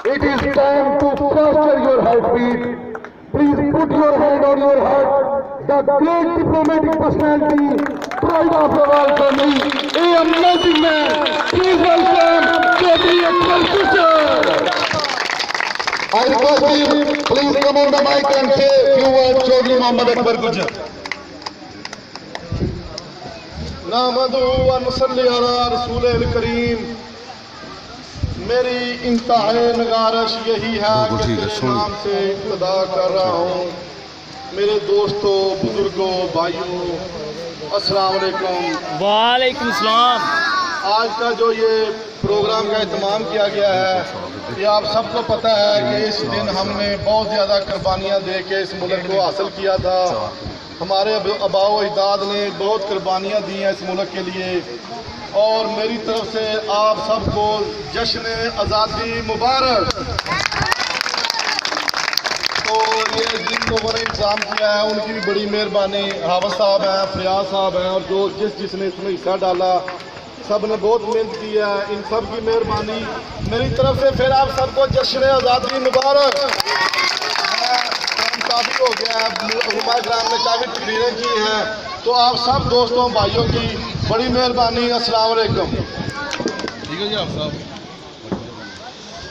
It is time to foster your heartbeat. Please put your hand on your heart. The great diplomatic personality, pride of the world family, a amazing man. Please welcome Chaudhry Akmal Gujjar. I request you, please come on the mic and say a few words, Chaudhry Mohammad Akbar Gujjar. नामदू व नसल्ली अला रसूलिल करीम। मेरी इंतहाए नगारश यही है कि तेरे नाम से इब्तिदा कर रहा हूँ। मेरे दोस्तों, बुजुर्गों, भाइयों, अस्सलाम वालेकुम। वालेकुम सलाम। आज का जो ये प्रोग्राम का एहतमाम किया गया है, ये आप सबको पता है कि इस दिन हमने बहुत ज़्यादा कुर्बानियाँ दे के इस मुल्क को हासिल किया था। हमारे आबाओ अजदाद ने बहुत कुर्बानियाँ दी हैं इस मुल्क के लिए, और मेरी तरफ से आप सबको जश्न आज़ादी मुबारक। तो ये जिन लोगों ने इंतजाम किया है उनकी भी बड़ी मेहरबानी। हाफिज साहब हैं, फरियाद साहब हैं, और जो जिसने इसमें हिस्सा डाला, सब ने बहुत मेहनत की है। इन सब की मेहरबानी मेरी तरफ से फिर आप सबको जश्न आज़ादी मुबारक। काफ़ी हो गया है, उलमा कराम ने काफ़ी तकरीरें की हैं, तो आप सब दोस्तों भाइयों की बड़ी मेहरबानी। अस्सलाम वालेकुम। ठीक है जी आप साहब।